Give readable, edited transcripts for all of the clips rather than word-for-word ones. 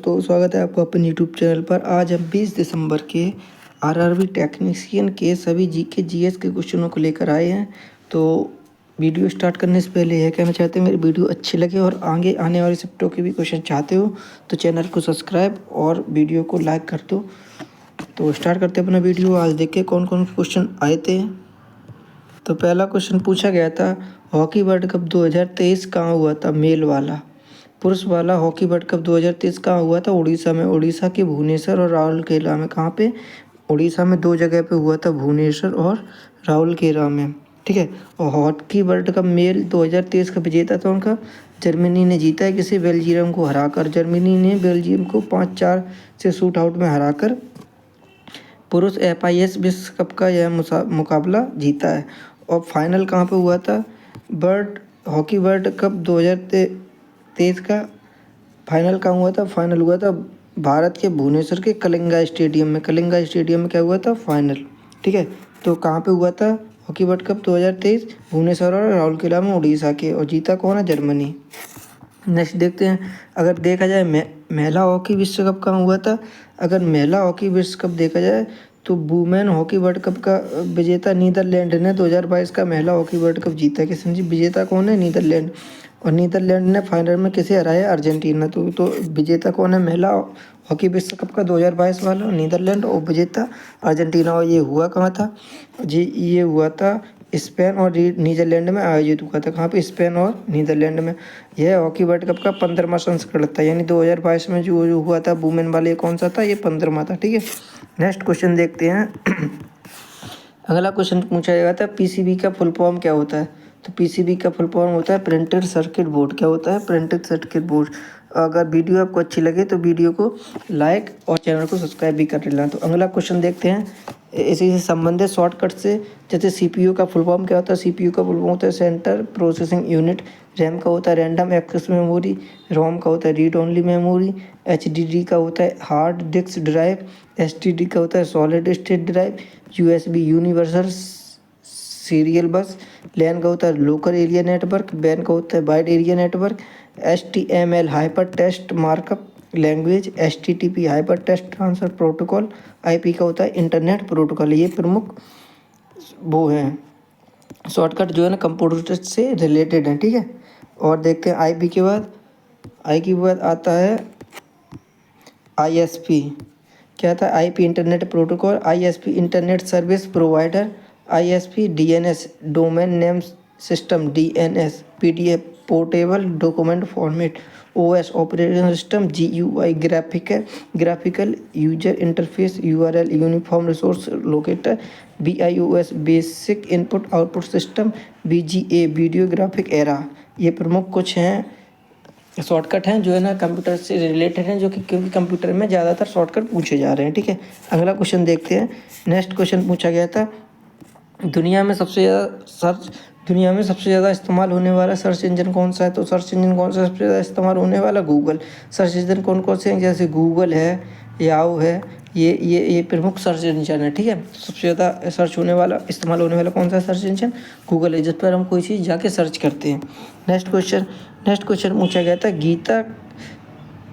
दोस्तों, स्वागत है आपका अपने यूट्यूब चैनल पर। आज हम 20 दिसंबर के आरआरबी टेक्नीशियन के सभी जीके जीएस के क्वेश्चनों को लेकर आए हैं। तो वीडियो स्टार्ट करने से पहले यह कहना चाहते हैं मेरी वीडियो अच्छी लगे और आगे आने वाले शिफ्टों के भी क्वेश्चन चाहते हो तो चैनल को सब्सक्राइब और वीडियो को लाइक कर दो। तो स्टार्ट करते हैं अपना वीडियो। आज देखिए कौन कौन क्वेश्चन आए थे। तो पहला क्वेश्चन पूछा गया था, हॉकी वर्ल्ड कप 2023 कहाँ हुआ था? मेल वाला। पुरुष वाला हॉकी वर्ल्ड कप 2023 कहाँ हुआ था? उड़ीसा में। उड़ीसा के भुवनेश्वर और राउरकेला में। कहाँ पे? उड़ीसा में 2 जगह पे हुआ था, भुवनेश्वर और राउरकेला में। ठीक है। और हॉकी वर्ल्ड कप मेल 2023 का विजेता था उनका जर्मनी ने जीता है। किसी बेल्जियम को हराकर। जर्मनी ने बेल्जियम को 5-4 से शूट आउट में हराकर पुरुष FIS विश्व कप का यह मुकाबला जीता है। और फाइनल कहाँ पे हुआ था? हॉकी वर्ल्ड कप 2023 का फाइनल कहाँ हुआ था? फाइनल हुआ था भारत के भुवनेश्वर के कलिंगा स्टेडियम में। कलिंगा स्टेडियम में क्या हुआ था? फाइनल। ठीक है। तो कहाँ पे हुआ था हॉकी वर्ल्ड कप 2023? भुवनेश्वर और राउरकेला में, उड़ीसा के। और जीता कौन है? जर्मनी। नेक्स्ट देखते हैं, अगर देखा जाए महिला हॉकी विश्व कप कहाँ हुआ था? अगर महिला हॉकी विश्व कप देखा जाए तो वुमेन हॉकी वर्ल्ड कप का विजेता नीदरलैंड ने 2022 का महिला हॉकी वर्ल्ड कप जीता है। किसने? विजेता कौन है? नीदरलैंड। और नीदरलैंड ने फाइनल में किसे हराया? अर्जेंटीना। तो विजेता कौन है महिला हॉकी विश्व कप का 2022 वाला? नीदरलैंड। और विजेता अर्जेंटीना। और ये हुआ कहाँ था जी? ये हुआ था स्पेन और नीदरलैंड में आयोजित हुआ था। कहाँ पे? स्पेन और नीदरलैंड में। यह हॉकी वर्ल्ड कप का 15वां संस्करण था, यानी 2022 में जो हुआ था वुमेन वाले, कौन सा था? ये 15वां था। ठीक है। नेक्स्ट क्वेश्चन देखते हैं। अगला क्वेश्चन पूछा गया था, PCB का फुल फॉर्म क्या होता है? तो PCB का फुल फॉर्म होता है प्रिंटेड सर्किट बोर्ड। क्या होता है? Printed circuit board. अगर वीडियो आपको अच्छी लगे तो वीडियो को लाइक और चैनल को सब्सक्राइब भी कर लेना। तो अगला क्वेश्चन देखते हैं इसी से संबंधित शॉर्टकट से। जैसे CPU का फुल फॉर्म क्या होता है? CPU का फुल फॉर्म होता है सेंटर प्रोसेसिंग यूनिट। रैम का होता है रैंडम एक्सेस मेमोरी। रोम का होता है रीड ओनली मेमोरी। HDD का होता है हार्ड डिस्क ड्राइव। STD का होता है solid state drive. USB universal serial बस। LAN का होता है लोकल एरिया नेटवर्क। WAN का होता है wide area network. HTML hyper text markup language. HTTP hyper text transfer protocol. IP का होता है इंटरनेट प्रोटोकॉल। ये प्रमुख वो हैं शॉर्टकट जो है ना कंप्यूटर से रिलेटेड है। ठीक है। और देखते हैं IP के बाद। आई के बाद आता है ISP। क्या था? IP internet protocol. ISP internet service provider. ISP DNS domain name system DNS। PDF portable document format. OS operating system. GUI graphical user interface. URL uniform resource locator. BIOS basic input output system. VGA video graphic era. ये प्रमुख कुछ हैं shortcut हैं जो है ना computer से related हैं, जो कि क्योंकि कंप्यूटर में ज़्यादातर शॉर्टकट पूछे जा रहे हैं। ठीक है। अगला क्वेश्चन देखते हैं। नेक्स्ट क्वेश्चन पूछा गया था, दुनिया में सबसे ज़्यादा इस्तेमाल होने वाला सर्च इंजन कौन सा है? तो सर्च इंजन कौन सा सबसे ज़्यादा इस्तेमाल होने वाला? गूगल। सर्च इंजन कौन कौन से हैं? जैसे गूगल है, याहू है, ये प्रमुख सर्च इंजन है। ठीक है। सबसे ज़्यादा सर्च होने वाला, इस्तेमाल होने वाला कौन सा सर्च इंजन? गूगल है, जिस पर हम कोई चीज़ जाके सर्च करते हैं। नेक्स्ट क्वेश्चन पूछा गया था, गीता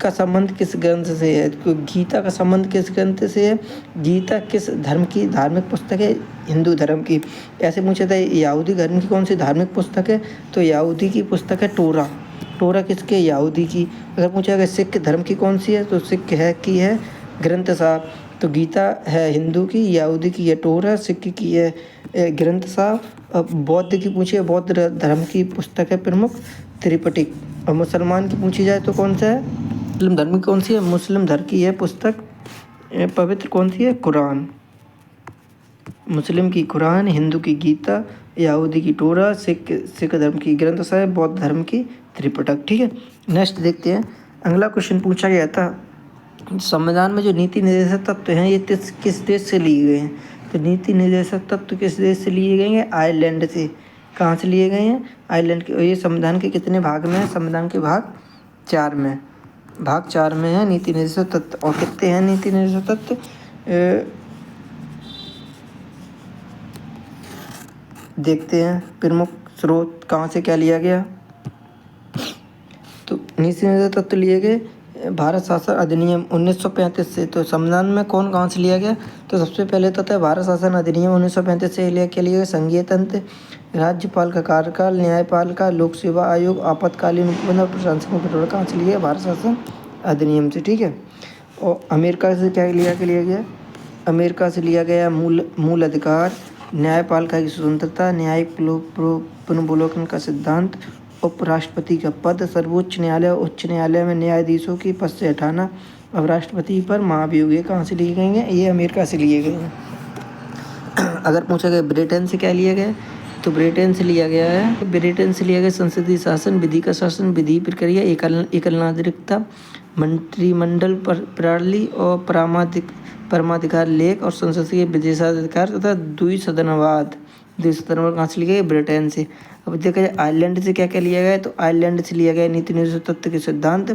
का संबंध किस ग्रंथ से है? तो गीता का संबंध किस ग्रंथ से है? गीता किस धर्म की धार्मिक पुस्तक है? हिंदू धर्म की। ऐसे पूछा था, यहूदी धर्म की कौन सी धार्मिक पुस्तक है? तो यहूदी की पुस्तक है टोरा। टोरा किसके? यहूदी की। अगर पूछा गया सिख धर्म की कौन सी है? तो सिख है ग्रंथ साहब। तो गीता है हिंदू की, यहूदी की है टोरा, सिख की है ग्रंथ साहब। बौद्ध की पूछिए, बौद्ध धर्म की पुस्तक है प्रमुख त्रिपिटक। और मुसलमान की पूछी जाए तो कौन सा है? मुस्लिम धर्म की कौन सी है? मुस्लिम धर्म की है पुस्तक पवित्र कौन सी है? कुरान। मुस्लिम की कुरान, हिंदू की गीता, यहूदी की टोरा, सिख धर्म की ग्रंथ साहिब, बौद्ध धर्म की त्रिपिटक। ठीक है। नेक्स्ट देखते हैं। अगला क्वेश्चन पूछा गया था, संविधान में जो नीति निर्देशक तत्व हैं ये किस देश से लिए गए हैं? तो नीति निर्देशक तत्व किस देश से लिए गए हैं? आयरलैंड से। कहाँ से लिए गए हैं? आयरलैंड के। और ये संविधान के कितने भाग में है? संविधान के भाग 4 में। भाग 4 में है नीति निर्देशक तत्व। और कितने हैं नीति निर्देशक तत्व? देखते हैं प्रमुख स्रोत कहाँ से क्या लिया गया। तो नीति निर्देशक तत्व लिए गए भारत शासन अधिनियम 1935 से। तो संविधान में कौन कहाँ से लिया गया? तो सबसे पहले तो था भारत शासन अधिनियम 1935 से लिया के लिए संघीय तंत्र, राज्यपाल का कार्यकाल, न्यायपाल का, लोक सेवा आयोग, आपातकालीन उपबंध और प्रशासनिक उपरोध कहाँ से लिया? भारत शासन अधिनियम से। ठीक है। और अमेरिका से क्या लिया गया? अमेरिका से लिया गया मूल अधिकार, न्यायपालिका की स्वतंत्रता, न्यायिक पुनर्विलोकन का सिद्धांत, उपराष्ट्रपति का पद, सर्वोच्च न्यायालय उच्च न्यायालय में न्यायाधीशों की पद से हटाना, अब राष्ट्रपति पर महाभियोग। ये कहाँ से लिए गए हैं? ये अमेरिका से लिए गए हैं। अगर पूछा गया ब्रिटेन से क्या लिया गया, तो ब्रिटेन से लिया गया संसदीय शासन, विधि का शासन, विधि प्रक्रिया, एकल नागरिकता, मंत्रिमंडल प्रणाली और परमाधिकार लेख और संसदीय विशेषाधिकार तथा द्विसदनवाद कहाँ से लिए गए? ब्रिटेन से। अब देखा जाए आयरलैंड से क्या क्या लिया गया, तो आयरलैंड से लिया गया नीति निर्देशक तत्व के सिद्धांत,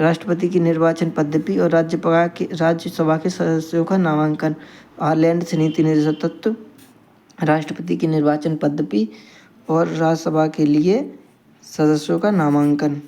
राष्ट्रपति की निर्वाचन पद्धति और राज्यसभा के सदस्यों का नामांकन। आयरलैंड से नीति निर्देशक तत्व, राष्ट्रपति की निर्वाचन पद्धति और राज्यसभा के लिए सदस्यों का नामांकन।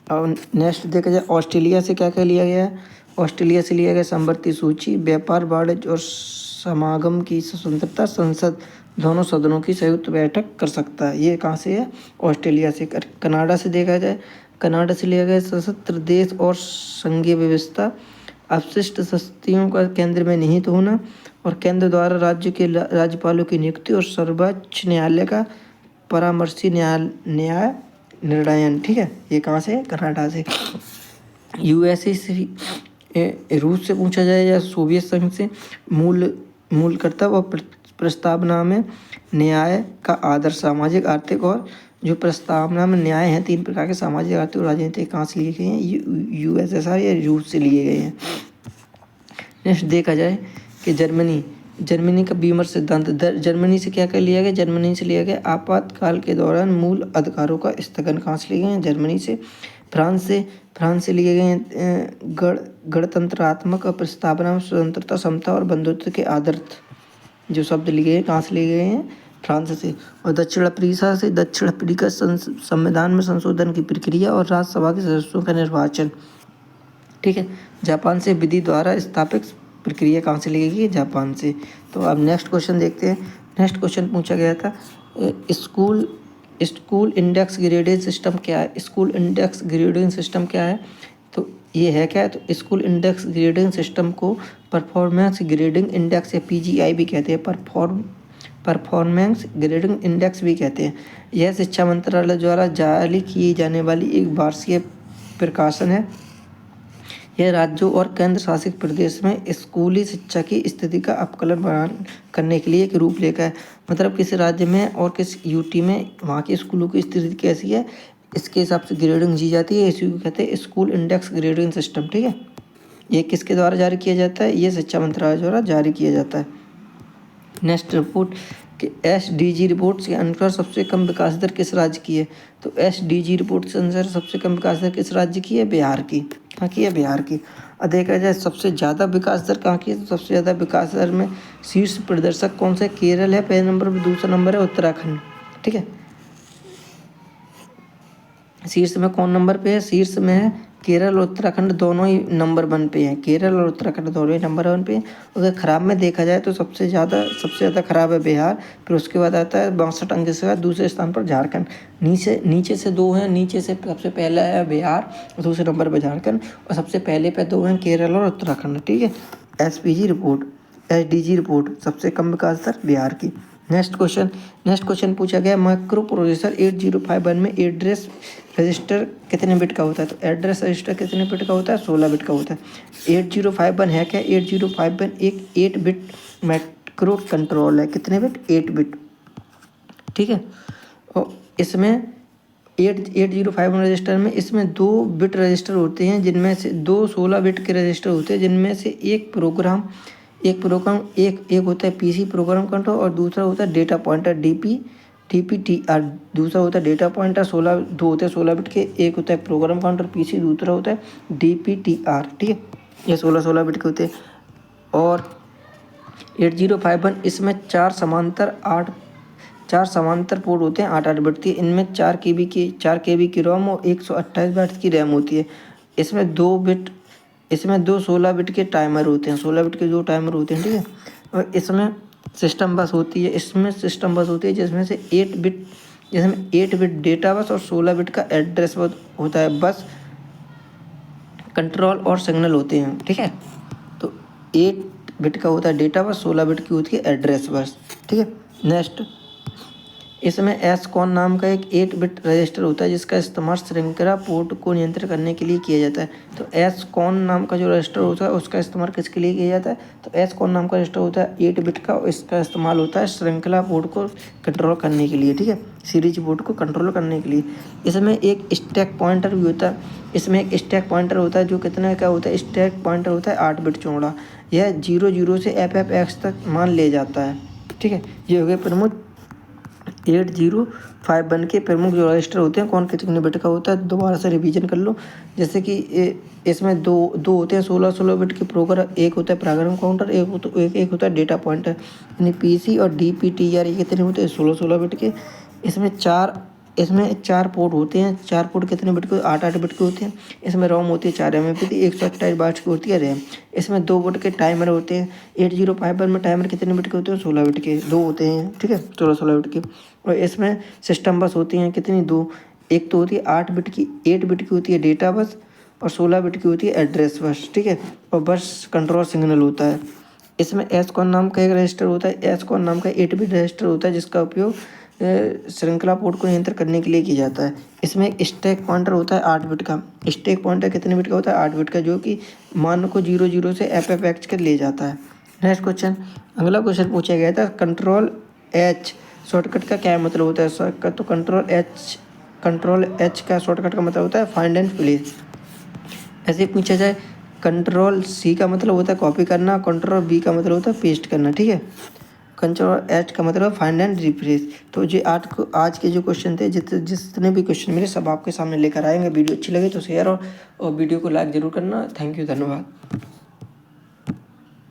और नेक्स्ट देखा जाए ऑस्ट्रेलिया से क्या क्या लिया गया है। ऑस्ट्रेलिया से लिया गया संवर्ती सूची, व्यापार, वाणिज्य और समागम की स्वतंत्रता, संसद दोनों सदनों की संयुक्त बैठक कर सकता है। ये कहाँ से है? ऑस्ट्रेलिया से। कनाडा से देखा जाए, कनाडा से लिया गया सशस्त्र देश और संघीय व्यवस्था, अपशिष्ट शक्तियों का केंद्र में निहित होना और केंद्र द्वारा राज्य के राज्यपालों की नियुक्ति और सर्वोच्च न्यायालय का परामर्शी न्याय निर्णयन। ठीक है। ये कहाँ से है? कनाडा से। यूएसए से, रूस से पूछा जाए या सोवियत संघ से, मूल कर्तव्य और प्रस्तावना में न्याय का आदर, सामाजिक, आर्थिक और जो प्रस्तावना में न्याय हैं 3 प्रकार के, सामाजिक, आर्थिक और राजनीतिक, कहाँ से लिए गए हैं? यूएसएसआर या रूस से लिए गए हैं। नेक्स्ट देखा जाए कि जर्मनी का बीमर सिद्धांत, जर्मनी से क्या कर लिया गया? जर्मनी से लिया गया आपातकाल के दौरान मूल अधिकारों का स्थगन। कहाँ से लिए गए हैं? जर्मनी से। फ्रांस से लिए गए हैं गणतंत्रात्मक प्रस्तावना में स्वतंत्रता, समता और बंधुत्व के आदर्श जो शब्द लिए गए हैं। कहाँ से लिए गए हैं? फ्रांस से। और दक्षिण अफ्रीका संविधान में संशोधन की प्रक्रिया और राज्यसभा के सदस्यों का निर्वाचन। ठीक है। जापान से विधि द्वारा स्थापित प्रक्रिया कहाँ से ली गई? जापान से। तो अब नेक्स्ट क्वेश्चन देखते हैं। नेक्स्ट क्वेश्चन पूछा गया था स्कूल इंडेक्स ग्रेडिंग सिस्टम क्या है? स्कूल इंडेक्स ग्रेडिंग सिस्टम क्या है? तो ये है क्या है? तो स्कूल इंडेक्स ग्रेडिंग सिस्टम को परफॉर्मेंस ग्रेडिंग इंडेक्स या पीजीआई भी कहते हैं, परफॉर्मेंस ग्रेडिंग इंडेक्स भी कहते हैं। यह शिक्षा मंत्रालय द्वारा जारी की जाने वाली एक वार्षिक प्रकाशन है। यह राज्यों और केंद्र शासित प्रदेश में स्कूली शिक्षा की स्थिति का आकलन करने के लिए एक रूपरेखा है। मतलब किस राज्य में और किस यूटी में वहाँ के स्कूलों की स्थिति कैसी है, इसके हिसाब से ग्रेडिंग दी जाती है। इसी को कहते हैं स्कूल इंडेक्स ग्रेडिंग सिस्टम। ठीक है। ये किसके द्वारा जारी किया जाता है? ये शिक्षा मंत्रालय द्वारा जारी किया जाता है। नेक्स्ट रिपोर्ट कि SDG रिपोर्ट के अनुसार सबसे कम विकास दर किस राज्य की है? तो SDG रिपोर्ट के अनुसार सबसे कम विकास दर किस राज्य की है? बिहार की। कहाँ की है? बिहार की। और देखा जाए सबसे ज़्यादा विकास दर कहाँ की है? तो सबसे ज़्यादा विकास दर में शीर्ष प्रदर्शक कौन सा है? केरल है पहले नंबर पर, दूसरा नंबर है उत्तराखंड। ठीक है। शीर्ष में कौन नंबर पे है? शीर्ष में है केरल और उत्तराखंड, दोनों ही नंबर 1 पे हैं। केरल और उत्तराखंड दोनों ही नंबर 1 पे हैं। अगर खराब में देखा जाए तो सबसे ज़्यादा खराब है बिहार, फिर उसके बाद आता है 62 अंक के बाद दूसरे स्थान पर झारखंड। नीचे से 2 हैं। नीचे से सबसे पहला है बिहार और दूसरे नंबर पर झारखंड, और सबसे पहले पे 2 हैं केरल और उत्तराखंड। ठीक है। SDG रिपोर्ट सबसे कम विकास दर बिहार की। नेक्स्ट क्वेश्चन पूछा गया माइक्रो प्रोसेसर 8051 में एड्रेस रजिस्टर कितने बिट का होता है? तो एड्रेस रजिस्टर कितने बिट का होता है? 16 बिट का होता है। 8051 है क्या? 8051 एक 8 बिट माइक्रो कंट्रोल है। कितने बिट? 8 बिट। ठीक है। और इसमें 8051 रजिस्टर में इसमें 2 बिट रजिस्टर होते हैं, जिनमें से 2 16 बिट के रजिस्टर होते हैं, जिनमें से एक होता है पीसी प्रोग्राम कंट्रोल और दूसरा होता है डेटा पॉइंटर DPTR। दूसरा होता है डेटा पॉइंटर 2 होते हैं 16 बिट के, एक होता है प्रोग्राम काउंटर पीसी, दूसरा होता है DPTR। ठीक है। ये 16 बिट के होते हैं। और 8051 इसमें 4 समांतर पोर्ट होते हैं 8 बिट के। इनमें 4 KB की रोम और 128 बाइट्स की रैम होती है। इसमें 2 16 बिट के टाइमर होते हैं, 16 बिट के 2 टाइमर होते हैं, ठीक है। और इसमें सिस्टम बस होती है, जिसमें 8 बिट डेटा बस और 16 बिट का एड्रेस बस होता है। बस कंट्रोल और सिग्नल होते हैं, ठीक है। तो 8 बिट का होता है डेटा बस, 16 बिट की होती है एड्रेस बस, ठीक है। नेक्स्ट, इसमें एसकॉन नाम का एक 8 बिट रजिस्टर होता है जिसका इस्तेमाल श्रृंखला पोर्ट को नियंत्रित करने के लिए किया जाता है। तो एसकॉन नाम का जो रजिस्टर होता है उसका इस्तेमाल किसके लिए किया जाता है? तो एसकॉन नाम का रजिस्टर होता है 8 बिट का, और इसका इस्तेमाल होता है श्रृंखला पोर्ट को कंट्रोल करने के लिए, ठीक है, सीरीज पोर्ट को कंट्रोल करने के लिए। इसमें एक स्टैक पॉइंटर भी होता है, जो कितना का होता है? स्टैक पॉइंटर होता है 8 बिट चौड़ा। यह 00 से FFX तक मान ले जाता है, ठीक है। ये हो गए प्रमुख 8051 के प्रमुख जो रजिस्टर होते हैं, कौन कितने बिट का होता है, दोबारा से रिवीजन कर लो। जैसे कि इसमें दो होते हैं 16 बिट के प्रोग्राम, एक होता है प्रोग्राम काउंटर, एक होता है डेटा पॉइंटर। यानी PC और DPTR ये कितने होते हैं? 16 बिट के। इसमें चार पोर्ट होते हैं, 4 पोर्ट कितने बिट के? 8 बिट के होते हैं। इसमें रोम होती है 4 MB की, 128 बाइट्स की होती है रैम। इसमें 2 बिट के टाइमर होते हैं। 8051 में टाइमर कितने बिट के होते हैं? 16 बिट के 2 होते हैं, ठीक है, 16 बिट के। और इसमें सिस्टम बस होती हैं कितनी? 2। एक तो होती है 8 बिट की होती है डेटा बस, और 16 बिट की होती है एड्रेस बस, ठीक है। और बस कंट्रोल सिग्नल होता है। इसमें एसकॉन नाम का एक रजिस्टर होता है, एसकॉन नाम का 8 बिट रजिस्टर होता है जिसका उपयोग श्रृंखला पोर्ट को नियंत्रित करने के लिए किया जाता है। इसमें स्टैक पॉइंटर होता है 8 बिट का। स्टैक पॉइंटर कितने बिट का होता है? 8 बिट का, जो कि मान को 00 से FFX के ले जाता है। नेक्स्ट क्वेश्चन, अगला क्वेश्चन पूछा गया था, कंट्रोल H शॉर्टकट का क्या मतलब होता है? शॉर्टकट तो कंट्रोल H का शॉर्टकट का मतलब होता है फाइंड एंड प्लेस। ऐसे पूछा जाए, कंट्रोल C का मतलब होता है कॉपी करना, कंट्रोल B का मतलब होता है पेस्ट करना, ठीक है। कंट्रोल H का मतलब फाइंड एंड रिप्लेस। तो ये आज के जो क्वेश्चन थे, जितने भी क्वेश्चन मिले सब आपके सामने लेकर आएंगे। वीडियो अच्छी लगे तो शेयर और वीडियो को लाइक जरूर करना। थैंक यू, धन्यवाद।